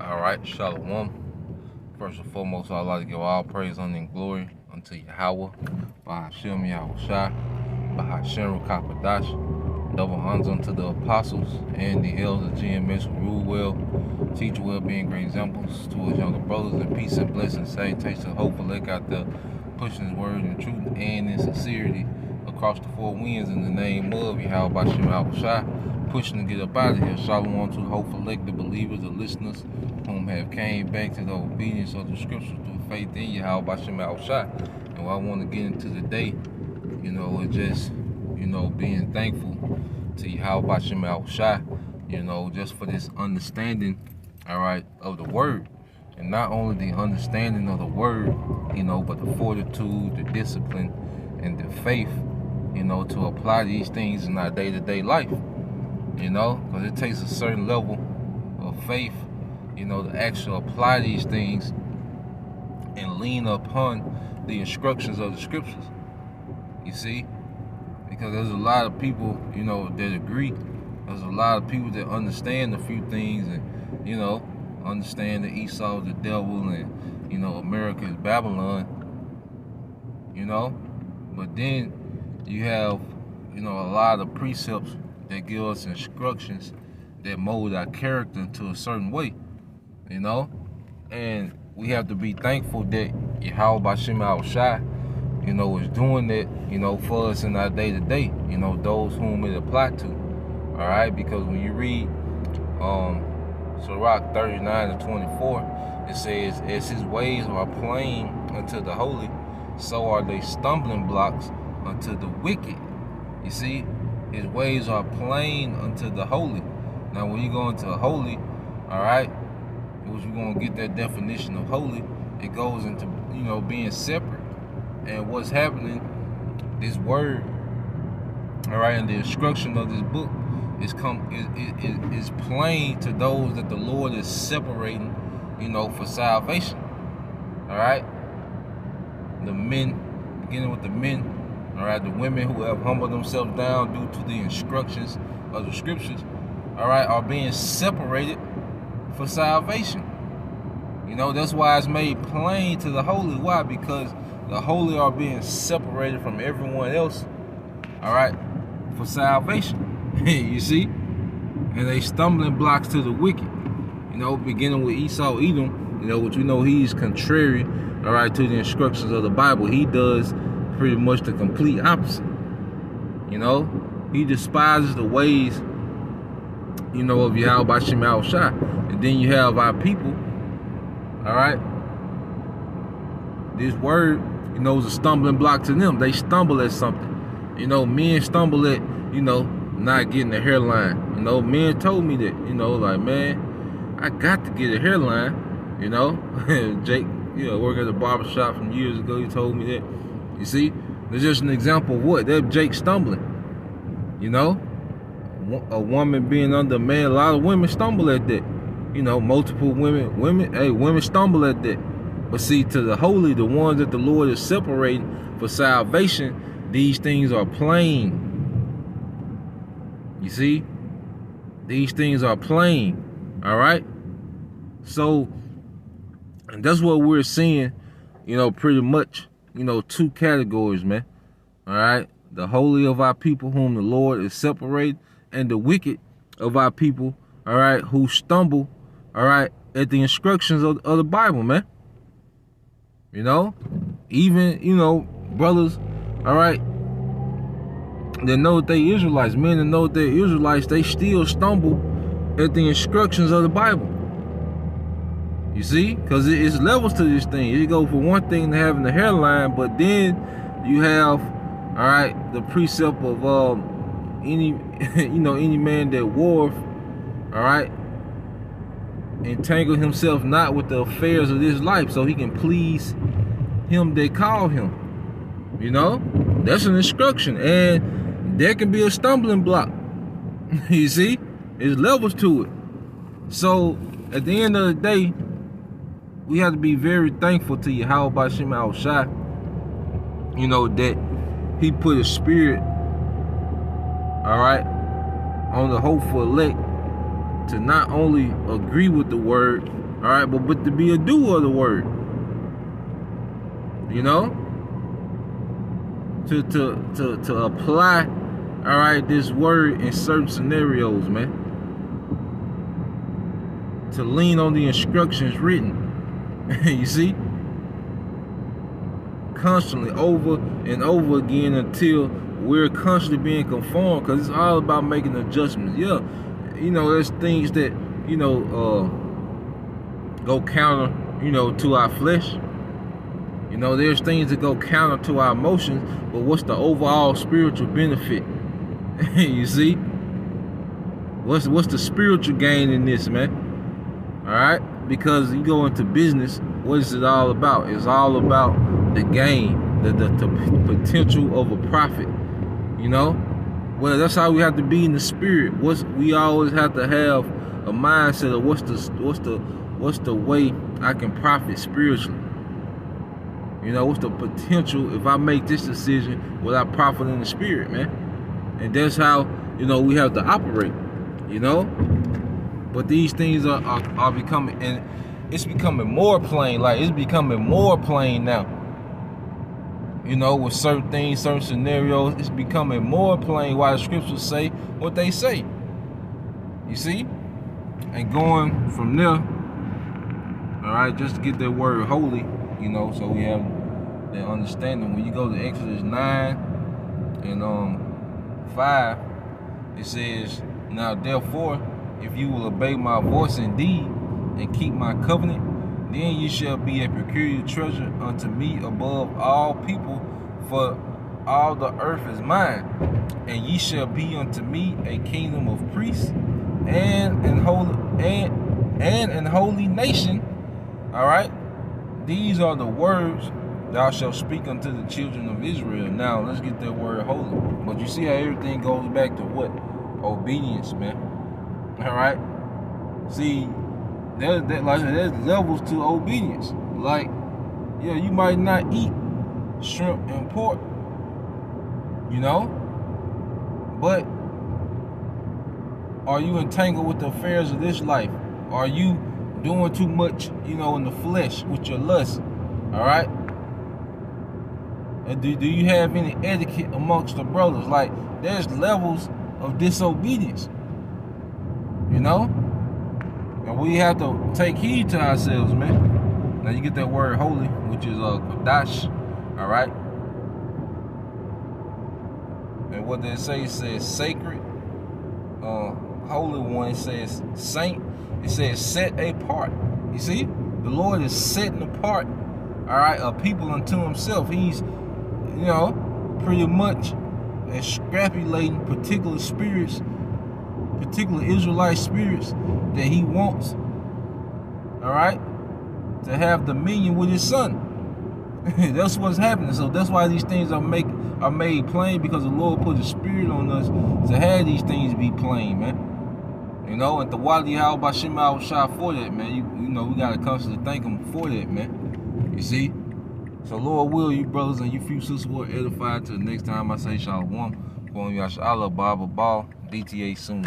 Alright, Shalom. First and foremost, I'd like to give all praise, honor, and glory unto Yahweh, Bahashem Yahushua, Bahashem Rukapadash. Double honors unto the apostles and the elders, GMS, who rule well, teach well, being great examples to his younger brothers, and peace and blessings, salutations, hopefully out there, pushing his word in truth and in sincerity across the four winds in the name of Yahweh Bahashem Yahushua, pushing to get up out of here. Shalom to the hopeful elect, the believers, the listeners, whom have came back to the obedience of the scriptures through faith in Yahweh Bahashem Yahushua. And what I want to get into today, is just, being thankful to Yahweh Bahashem Yahushua, just for this understanding, of the word. And not only the understanding of the word, but the fortitude, the discipline, and the faith, to apply these things in our day-to-day life. Because it takes a certain level of faith, to actually apply these things and lean upon the instructions of the scriptures. You see? Because there's a lot of people, that agree. There's a lot of people that understand a few things and, understand that Esau is the devil and, America is Babylon, But then you have, a lot of precepts that give us instructions that mold our character into a certain way, and we have to be thankful that Yahweh Bahashem Yahushua, is doing that, for us in our day-to-day, those whom it apply to, because when you read Sirach 39:24, it says, as his ways are plain unto the holy, so are they stumbling blocks unto the wicked. You see, his ways are plain unto the holy. Now, when you go into holy, which we're going to get that definition of holy, it goes into, being separate. And what's happening, this word, and the instruction of this book is plain to those that the Lord is separating, for salvation. The men, beginning with the men, the women who have humbled themselves down due to the instructions of the scriptures, are being separated for salvation. That's why it's made plain to the holy. Why? Because the holy are being separated from everyone else, for salvation. You see? And they stumbling blocks to the wicked. Beginning with Esau, Edom, which he's contrary, to the instructions of the Bible. He does pretty much the complete opposite. He despises the ways, of Yahweh Bahashem Yahushua. And then you have our people, this word, is a stumbling block to them. They stumble at something. Men stumble at, not getting a hairline. Men told me that, man, I got to get a hairline, Jake, working at the barbershop from years ago, he told me that. You see, there's just an example of what? That Jake stumbling. A woman being under a man, a lot of women stumble at that. Multiple women stumble at that. But see, to the holy, the ones that the Lord is separating for salvation, these things are plain. You see? These things are plain. So, and that's what we're seeing, pretty much, two categories, man. The holy of our people whom the Lord is separated, and the wicked of our people, who stumble, at the instructions of the Bible, man. Even, brothers, that know that they Israelites, men that know that they're Israelites, they still stumble at the instructions of the Bible. You see? Because it's levels to this thing. You go for one thing to having the hairline, but then you have, the precept of any man that warreth, entangle himself not with the affairs of this life, so he can please him that call him. That's an instruction, and there can be a stumbling block. You see, there's levels to it. So at the end of the day, we have to be very thankful to Yahweh Bahashem Yahushua, that he put a spirit, on the hopeful elect to not only agree with the word, all right, but to be a doer of the word. You know, to apply, all right, this word in certain scenarios, man. To lean on the instructions written. You see, constantly over and over again until we're constantly being conformed, because it's all about making adjustments. Yeah, you know, there's things that, you know, go counter, you know, to our flesh. You know, there's things that go counter to our emotions, but what's the overall spiritual benefit? You see? What's the spiritual gain in this, man? All right? Because you go into business, what is it all about? It's all about the gain, the potential of a profit. You know? Well, that's how we have to be in the spirit. We always have to have a mindset of what's the way I can profit spiritually. You know, what's the potential if I make this decision without profit in the spirit, man? And that's how, you know, we have to operate, you know? But these things are becoming, and it's becoming more plain. Like, it's becoming more plain now. You know, with certain things, certain scenarios, it's becoming more plain why the scriptures say what they say. You see? And going from there, all right, just to get that word holy, you know, so we have that understanding. When you go to Exodus 9 and 5, it says, now therefore, if you will obey my voice indeed and keep my covenant, then you shall be a peculiar treasure unto me above all people, for all the earth is mine, and ye shall be unto me a kingdom of priests and an holy nation. All right, these are the words thou shalt speak unto the children of Israel. Now let's get that word holy. But you see how everything goes back to what? Obedience, man. All right. See, there's levels to obedience. Like, yeah, you might not eat shrimp and pork, you know, but are you entangled with the affairs of this life? Are you doing too much, you know, in the flesh with your lust? All right. And do you have any etiquette amongst the brothers? Like, there's levels of disobedience, you know, and we have to take heed to ourselves, man. Now you get that word holy, which is Kodash, all right. And what they say, it says sacred, holy one. It says saint. It says set apart. You see, the Lord is setting apart, all right, a people unto Himself. He's, you know, pretty much extrapolating particular spirits, particular Israelite spirits that He wants, all right, to have dominion with His Son. That's what's happening. So that's why these things are made plain, because the Lord put His Spirit on us to have these things be plain, man. You know, and the Wali How Bashim Al Shah for that, man. You know, we gotta constantly thank Him for that, man. You see? So Lord will, you brothers and you few sisters will edify till the next time I say Shalom. Going Yasha Allah Baba Ball, DTA soon.